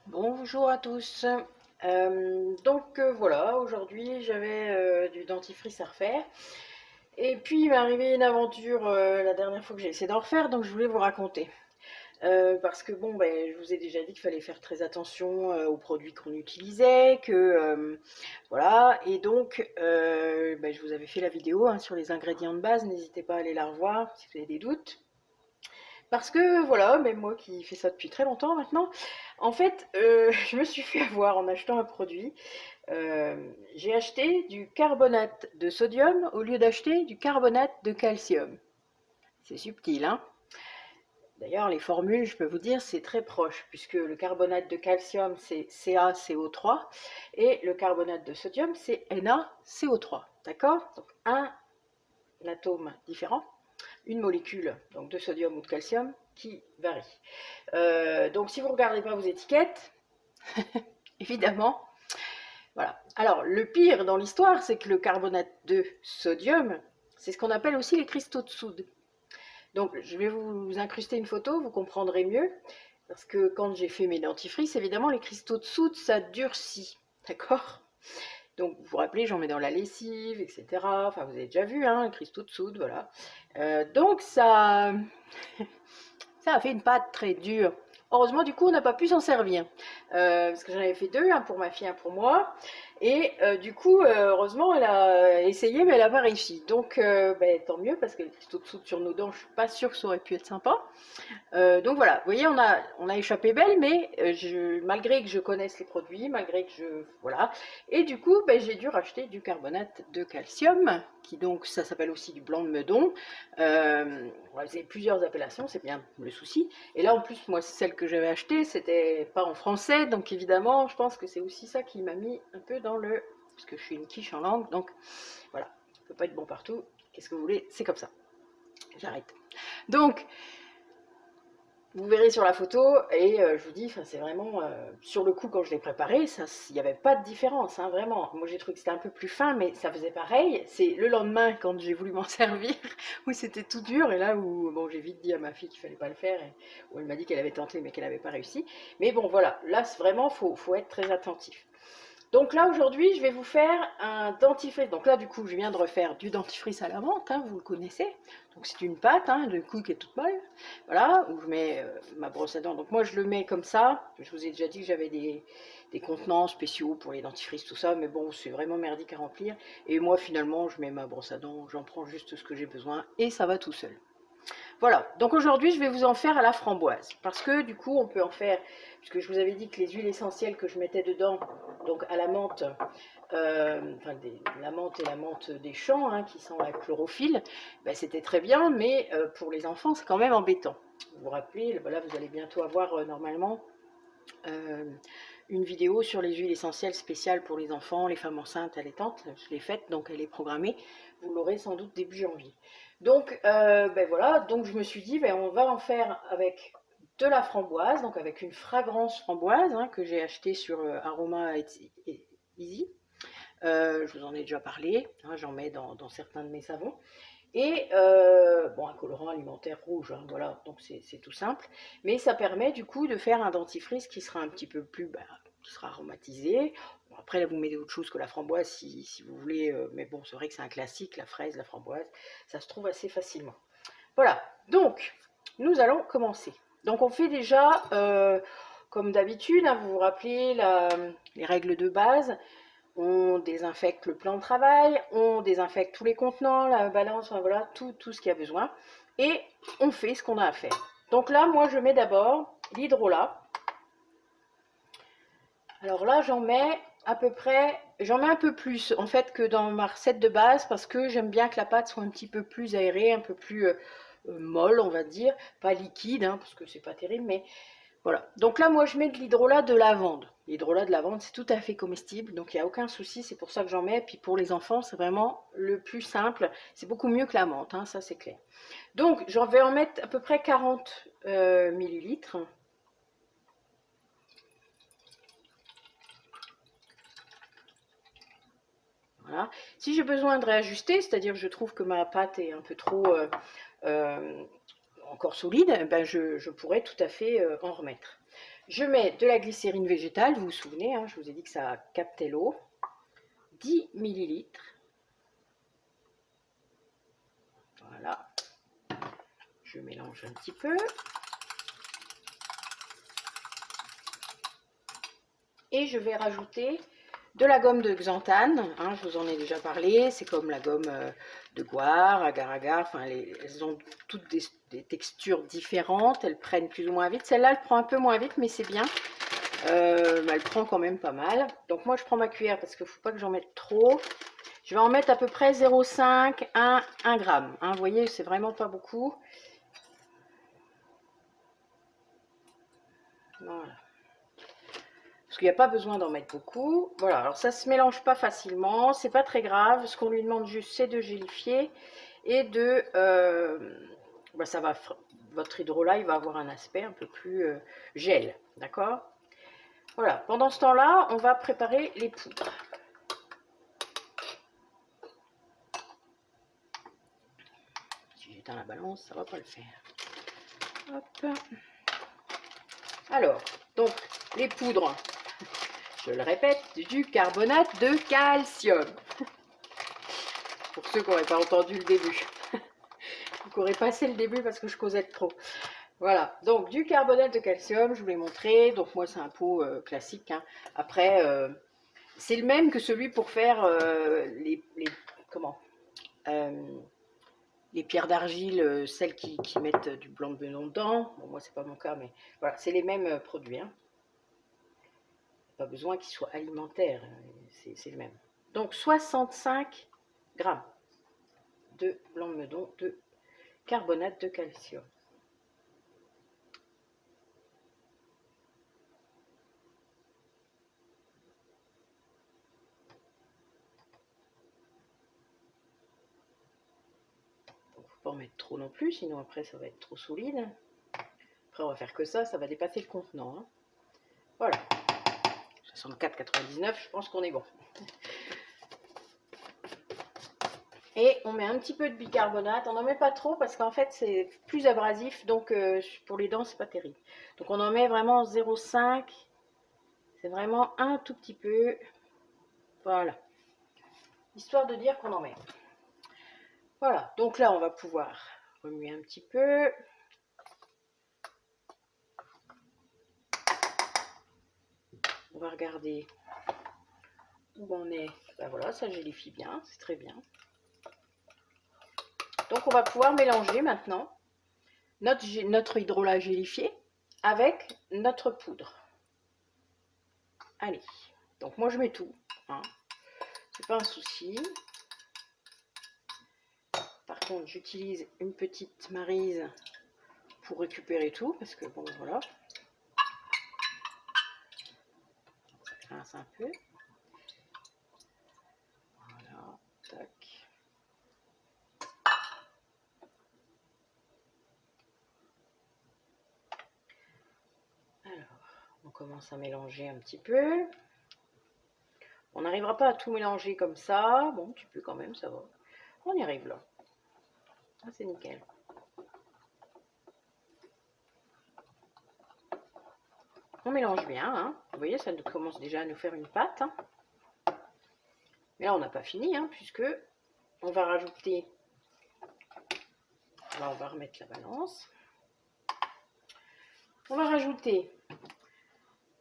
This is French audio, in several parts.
Bonjour à tous. Voilà, aujourd'hui j'avais du dentifrice à refaire. Et puis il m'est arrivé une aventure la dernière fois que j'ai essayé d'en refaire, donc je voulais vous raconter. Parce que bon, ben, je vous ai déjà dit qu'il fallait faire très attention aux produits qu'on utilisait, voilà. Et donc, ben, je vous avais fait la vidéo hein, sur les ingrédients de base, n'hésitez pas à aller la revoir si vous avez des doutes. Parce que voilà, même moi qui fais ça depuis très longtemps maintenant, en fait, je me suis fait avoir en achetant un produit. J'ai acheté du carbonate de sodium au lieu d'acheter du carbonate de calcium. C'est subtil, hein? D'ailleurs, les formules, je peux vous dire, c'est très proche, puisque le carbonate de calcium, c'est CaCO3, et le carbonate de sodium, c'est NaCO3. D'accord? Donc, un atome différent, une molécule donc de sodium ou de calcium qui varie. Donc si vous ne regardez pas vos étiquettes, évidemment, voilà. Alors le pire dans l'histoire, c'est que le carbonate de sodium, c'est ce qu'on appelle aussi les cristaux de soude. Donc je vais vous incruster une photo, vous comprendrez mieux. Parce que quand j'ai fait mes dentifrices, évidemment, les cristaux de soude, ça durcit. D'accord? Donc, vous vous rappelez, j'en mets dans la lessive, etc. Enfin, vous avez déjà vu, hein, les cristaux de soude, voilà. Donc, ça a fait une pâte très dure. Heureusement, du coup, on n'a pas pu s'en servir. Parce que j'en avais fait deux, un pour ma fille, un pour moi. Et du coup, heureusement, elle a essayé, mais elle n'a pas réussi. Donc, ben, tant mieux, parce que les cristaux de soude sur nos dents, je suis pas sûre que ça aurait pu être sympa. Donc voilà, vous voyez, on a échappé belle, mais malgré que je connaisse les produits, malgré que voilà. Et du coup, ben, j'ai dû racheter du carbonate de calcium, qui donc, ça s'appelle aussi du blanc de meudon. Vous avez plusieurs appellations, c'est bien le souci. Et là, en plus, moi, celle que j'avais achetée, c'était pas en français, donc évidemment, je pense que c'est aussi ça qui m'a mis un peu dans le... Parce que je suis une quiche en langue, donc voilà, ça peut pas être bon partout. Qu'est-ce que vous voulez? C'est comme ça. J'arrête. Donc, vous verrez sur la photo, et je vous dis, c'est vraiment, sur le coup, quand je l'ai préparé, il n'y avait pas de différence, hein, vraiment. Moi, j'ai trouvé que c'était un peu plus fin, mais ça faisait pareil. C'est le lendemain, quand j'ai voulu m'en servir, où c'était tout dur, et là où, bon, j'ai vite dit à ma fille qu'il fallait pas le faire, et où elle m'a dit qu'elle avait tenté, mais qu'elle n'avait pas réussi. Mais bon, voilà, là, vraiment, faut être très attentif. Donc là, aujourd'hui, je vais vous faire un dentifrice. Donc là, du coup, je viens de refaire du dentifrice à la menthe, hein, vous le connaissez. Donc c'est une pâte, hein, de coup qui est toute molle. Voilà, où je mets ma brosse à dents. Donc moi, je le mets comme ça. Je vous ai déjà dit que j'avais des contenants spéciaux pour les dentifrices, tout ça. Mais bon, c'est vraiment merdique à remplir. Et moi, finalement, je mets ma brosse à dents, j'en prends juste ce que j'ai besoin et ça va tout seul. Voilà, donc aujourd'hui je vais vous en faire à la framboise, parce que du coup on peut en faire, puisque je vous avais dit que les huiles essentielles que je mettais dedans, donc à la menthe, la menthe et la menthe des champs, hein, qui sont la chlorophylle, ben, c'était très bien, mais pour les enfants c'est quand même embêtant. Vous vous rappelez, là vous allez bientôt avoir normalement euh, une vidéo sur les huiles essentielles spéciales pour les enfants, les femmes enceintes, allaitantes. Je l'ai faite, donc elle est programmée. Vous l'aurez sans doute début janvier. Donc, ben voilà, donc je me suis dit, ben, on va en faire avec de la framboise, donc avec une fragrance framboise hein, que j'ai achetée sur Aroma Easy. Je vous en ai déjà parlé, hein, j'en mets dans certains de mes savons. Et bon, un colorant alimentaire rouge, hein, voilà, donc c'est tout simple. Mais ça permet du coup de faire un dentifrice qui sera un petit peu plus, qui sera aromatisé. Bon, après, là, vous mettez autre chose que la framboise si vous voulez, mais bon, c'est vrai que c'est un classique, la fraise, la framboise, ça se trouve assez facilement. Voilà, donc nous allons commencer. Donc on fait déjà, comme d'habitude, hein, vous vous rappelez les règles de base. On désinfecte le plan de travail, on désinfecte tous les contenants, la balance, enfin voilà, tout ce qu'il y a besoin. Et on fait ce qu'on a à faire. Donc là, moi, je mets d'abord l'hydrolat. Alors là, j'en mets à peu près, j'en mets un peu plus en fait que dans ma recette de base parce que j'aime bien que la pâte soit un petit peu plus aérée, un peu plus molle, on va dire, pas liquide, hein, parce que c'est pas terrible, mais voilà. Donc là, moi, je mets de l'hydrolat de lavande. L'hydrolat de lavande, c'est tout à fait comestible, donc il n'y a aucun souci, c'est pour ça que j'en mets. Puis pour les enfants, c'est vraiment le plus simple. C'est beaucoup mieux que la menthe, hein, ça c'est clair. Donc, j'en vais en mettre à peu près 40 millilitres. Voilà. Si j'ai besoin de réajuster, c'est-à-dire que je trouve que ma pâte est un peu trop... euh, encore solide, ben je pourrais tout à fait en remettre. Je mets de la glycérine végétale, vous vous souvenez, hein, je vous ai dit que ça captait l'eau. 10 millilitres. Voilà. Je mélange un petit peu. Et je vais rajouter de la gomme de xanthane, hein, je vous en ai déjà parlé, c'est comme la gomme de goire, agar-agar, enfin elles ont toutes des textures différentes, elles prennent plus ou moins vite. Celle-là, elle prend un peu moins vite, mais c'est bien. Elle prend quand même pas mal. Donc moi, je prends ma cuillère parce qu'il ne faut pas que j'en mette trop. Je vais en mettre à peu près 0,5, 1 gramme. Hein, vous voyez, c'est vraiment pas beaucoup. Voilà. Parce qu'il n'y a pas besoin d'en mettre beaucoup. Voilà, alors ça se mélange pas facilement, c'est pas très grave. Ce qu'on lui demande juste, c'est de gélifier et de... ça va, votre hydrolat, il va avoir un aspect un peu plus gel, d'accord? Voilà, pendant ce temps-là, on va préparer les poudres. Si j'éteins la balance, ça va pas le faire. Hop. Alors, donc, les poudres... Je le répète, du carbonate de calcium. Pour ceux qui n'auraient pas entendu le début. Ou qui auraient passé le début parce que je causais trop. Voilà, donc du carbonate de calcium, je vous l'ai montré. Donc moi, c'est un pot classique. Hein. Après, c'est le même que celui pour faire les pierres d'argile, celles qui mettent du blanc de melon dedans. Bon, moi, c'est pas mon cas, mais voilà, c'est les mêmes produits. Hein. Pas besoin qu'il soit alimentaire, c'est le même. Donc 65 grammes de blanc de meudon de carbonate de calcium. Il ne faut pas en mettre trop non plus, sinon après ça va être trop solide. Après on va faire que ça va dépasser le contenant. Hein. Voilà. 64,99, je pense qu'on est bon. Et on met un petit peu de bicarbonate, on n'en met pas trop parce qu'en fait c'est plus abrasif, donc pour les dents c'est pas terrible. Donc on en met vraiment 0,5, c'est vraiment un tout petit peu, voilà, histoire de dire qu'on en met. Voilà, donc là on va pouvoir remuer un petit peu. On va regarder où on est. Ben voilà, ça gélifie bien, c'est très bien. Donc on va pouvoir mélanger maintenant notre hydrolat gélifié avec notre poudre. Allez, donc moi je mets tout, hein. C'est pas un souci. Par contre, j'utilise une petite maryse pour récupérer tout, parce que bon, voilà. Ça grince un peu. Voilà, tac. Alors, on commence à mélanger un petit peu. On n'arrivera pas à tout mélanger comme ça. Bon, tu peux quand même, ça va. On y arrive là. Ah, c'est nickel. On mélange bien. Hein. Vous voyez, ça commence déjà à nous faire une pâte. Hein. Mais là, on n'a pas fini, hein, puisque on va rajouter... Là, on va remettre la balance. On va rajouter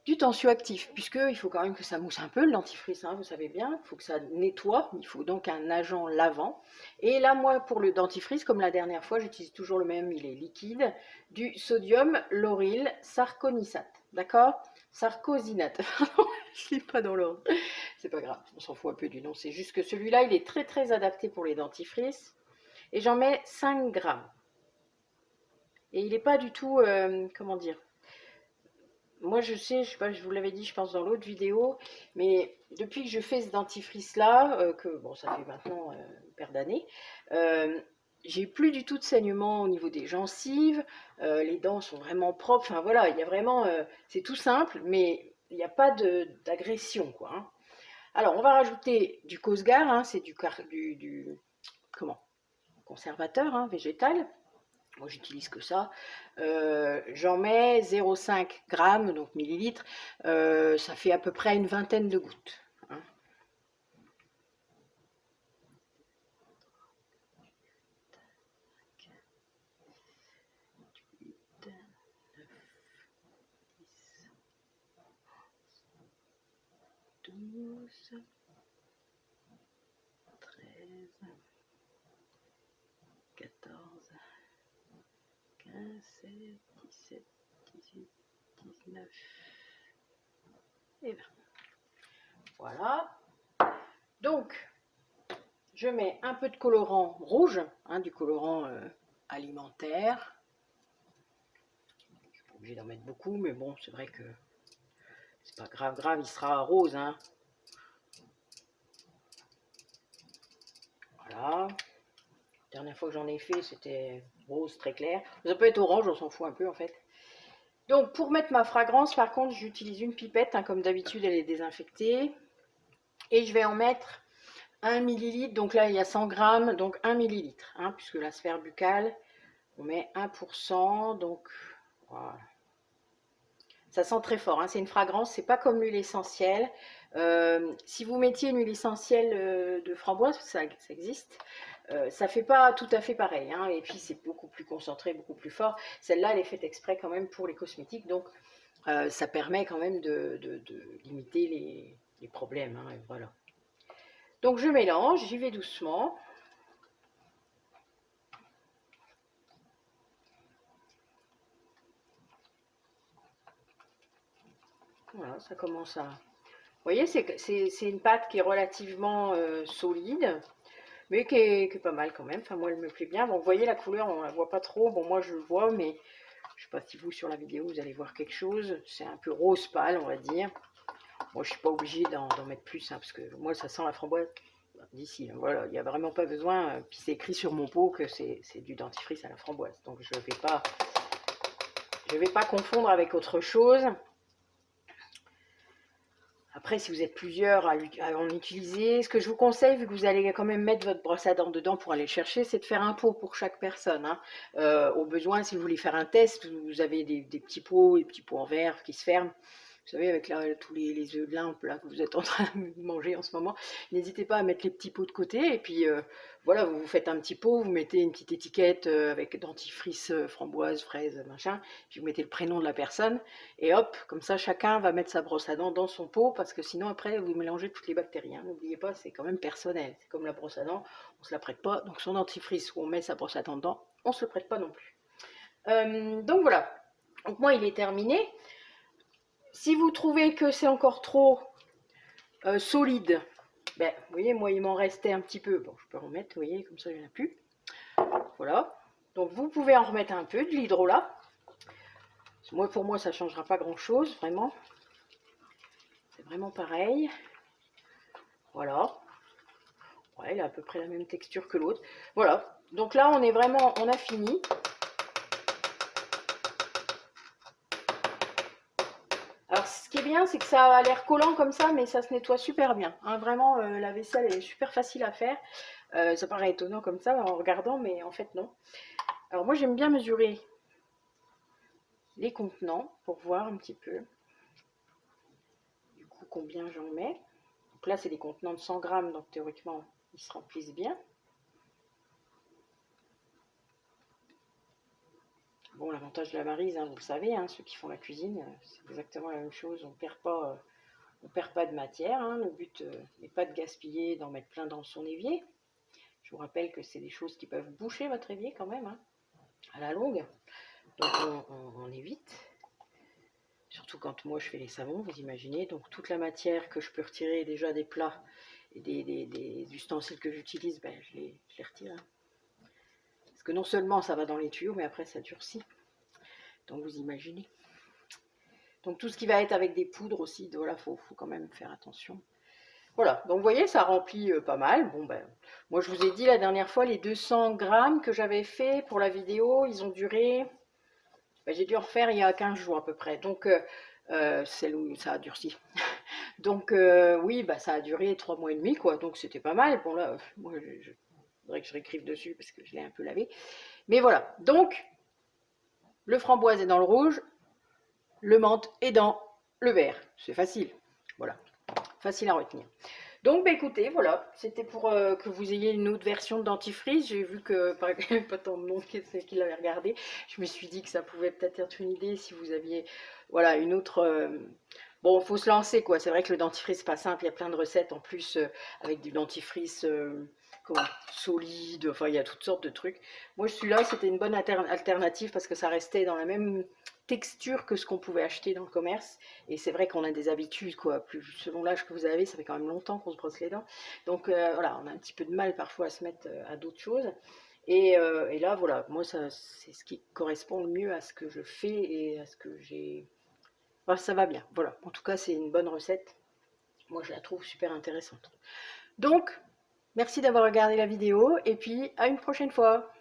du tensioactif, puisqu'il faut quand même que ça mousse un peu, le dentifrice, hein, vous savez bien, il faut que ça nettoie, il faut donc un agent lavant. Et là, moi, pour le dentifrice, comme la dernière fois, j'utilise toujours le même, il est liquide, du sodium lauryl sarconisate, d'accord? Sarcosinate, je ne l'ai pas dans l'ordre, c'est pas grave, on s'en fout un peu du nom, c'est juste que celui-là, il est très très adapté pour les dentifrices, et j'en mets 5 grammes. Et il n'est pas du tout, comment dire, moi je sais, je sais pas, je vous l'avais dit je pense dans l'autre vidéo, mais depuis que je fais ce dentifrice là, que bon ça fait maintenant une paire d'années, j'ai plus du tout de saignement au niveau des gencives, les dents sont vraiment propres, enfin voilà, il y a vraiment, c'est tout simple, mais il n'y a pas d'agression quoi. Hein. Alors on va rajouter du Cosgar, hein, c'est du comment, conservateur hein, végétal. Moi j'utilise que ça. J'en mets 0,5 g, donc millilitres. Ça fait à peu près une vingtaine de gouttes, hein. Douze, 13, 14, 15, 16, 17, 18, 19 et 20. Voilà. Donc, je mets un peu de colorant rouge, hein, du colorant alimentaire. Je suis pas obligée d'en mettre beaucoup, mais bon, c'est vrai que c'est pas grave, il sera rose, hein. Voilà. La dernière fois que j'en ai fait, c'était rose très clair. Ça peut être orange, on s'en fout un peu en fait. Donc pour mettre ma fragrance, par contre, j'utilise une pipette, hein, comme d'habitude, elle est désinfectée. Et je vais en mettre 1 millilitre, donc là il y a 100 grammes, donc 1 millilitre, hein, puisque la sphère buccale, on met 1%, donc voilà. Ça sent très fort, hein, c'est une fragrance, c'est pas comme l'huile essentielle. Si vous mettiez une huile essentielle de framboise, ça existe, ça fait pas tout à fait pareil, hein, et puis c'est beaucoup plus concentré, beaucoup plus fort. Celle-là, elle est faite exprès quand même pour les cosmétiques, donc ça permet quand même de limiter les problèmes, hein, et voilà. Donc je mélange, j'y vais doucement. Voilà, ça commence à... Vous voyez, c'est une pâte qui est relativement solide, mais qui est pas mal quand même. Enfin, moi, elle me plaît bien. Bon, vous voyez, la couleur, on la voit pas trop. Bon, moi, je le vois, mais je sais pas si vous, sur la vidéo, vous allez voir quelque chose. C'est un peu rose pâle, on va dire. Moi, je suis pas obligée d'en mettre plus, hein, parce que moi, ça sent la framboise d'ici. Hein, voilà, il n'y a vraiment pas besoin. Puis c'est écrit sur mon pot que c'est du dentifrice à la framboise. Donc, je vais pas confondre avec autre chose. Après, si vous êtes plusieurs à en utiliser, ce que je vous conseille, vu que vous allez quand même mettre votre brosse à dents dedans pour aller le chercher, c'est de faire un pot pour chaque personne, hein. Au besoin, si vous voulez faire un test, vous avez des petits pots, des petits pots en verre qui se ferment. Vous savez, avec tous les œufs de limpe là, que vous êtes en train de manger en ce moment, n'hésitez pas à mettre les petits pots de côté. Et puis voilà, vous faites un petit pot, vous mettez une petite étiquette avec dentifrice, framboise, fraise, machin. Puis vous mettez le prénom de la personne. Et hop, comme ça, chacun va mettre sa brosse à dents dans son pot. Parce que sinon, après, vous mélangez toutes les bactéries, hein. N'oubliez pas, c'est quand même personnel. C'est comme la brosse à dents, on ne se la prête pas. Donc son dentifrice où on met sa brosse à dents dedans, on ne se le prête pas non plus. Donc voilà. Donc moi, il est terminé. Si vous trouvez que c'est encore trop solide, ben, vous voyez, moi il m'en restait un petit peu. Bon, je peux remettre, vous voyez, comme ça il n'y en a plus. Voilà. Donc vous pouvez en remettre un peu de l'hydrolat. Moi, pour moi, ça ne changera pas grand chose, vraiment. C'est vraiment pareil. Voilà. Ouais, il a à peu près la même texture que l'autre. Voilà. Donc là, on a fini. Alors, ce qui est bien, c'est que ça a l'air collant comme ça, mais ça se nettoie super bien, hein. Vraiment, la vaisselle est super facile à faire. Ça paraît étonnant comme ça en regardant, mais en fait, non. Alors, moi, j'aime bien mesurer les contenants pour voir un petit peu, du coup, combien j'en mets. Donc là, c'est des contenants de 100 grammes, donc théoriquement, ils se remplissent bien. Bon, l'avantage de la maryse, hein, vous le savez, hein, ceux qui font la cuisine, c'est exactement la même chose. On perd pas de matière, hein. Le but n'est pas de gaspiller, d'en mettre plein dans son évier. Je vous rappelle que c'est des choses qui peuvent boucher votre évier quand même, hein, à la longue. Donc on évite. Surtout quand moi je fais les savons, vous imaginez. Donc toute la matière que je peux retirer déjà des plats et des ustensiles que j'utilise, ben, je les retire, hein. Parce que non seulement ça va dans les tuyaux, mais après ça durcit. Donc vous imaginez. Donc tout ce qui va être avec des poudres aussi, voilà, faut quand même faire attention. Voilà, donc vous voyez, ça remplit pas mal. Bon, ben, moi je vous ai dit la dernière fois, les 200 grammes que j'avais fait pour la vidéo, ils ont duré, ben, j'ai dû en refaire il y a 15 jours à peu près. Donc, celle où ça a durci. Donc, oui, bah, ça a duré 3 mois et demi, quoi. Donc, c'était pas mal. Bon, là, moi, je voudrais que je réécrive dessus parce que je l'ai un peu lavé. Mais voilà, donc le framboise est dans le rouge, le menthe est dans le vert. C'est facile, voilà, facile à retenir. Donc, bah, écoutez, voilà, c'était pour que vous ayez une autre version de dentifrice. J'ai vu que par exemple, pas tant de monde qui l'avait regardé. Je me suis dit que ça pouvait peut-être être une idée si vous aviez, voilà, une autre. Bon, il faut se lancer, quoi. C'est vrai que le dentifrice, c'est pas simple. Il y a plein de recettes en plus avec du dentifrice comment, solide. Enfin, il y a toutes sortes de trucs. Moi, celui-là, c'était une bonne alternative parce que ça restait dans la même texture que ce qu'on pouvait acheter dans le commerce. Et c'est vrai qu'on a des habitudes, quoi. Plus, selon l'âge que vous avez, ça fait quand même longtemps qu'on se brosse les dents. Donc voilà, on a un petit peu de mal parfois à se mettre à d'autres choses. Et là, voilà, moi, c'est ce qui correspond le mieux à ce que je fais et à ce que j'ai. Enfin, ça va bien. Voilà, en tout cas, c'est une bonne recette. Moi, je la trouve super intéressante. Donc, merci d'avoir regardé la vidéo et puis à une prochaine fois.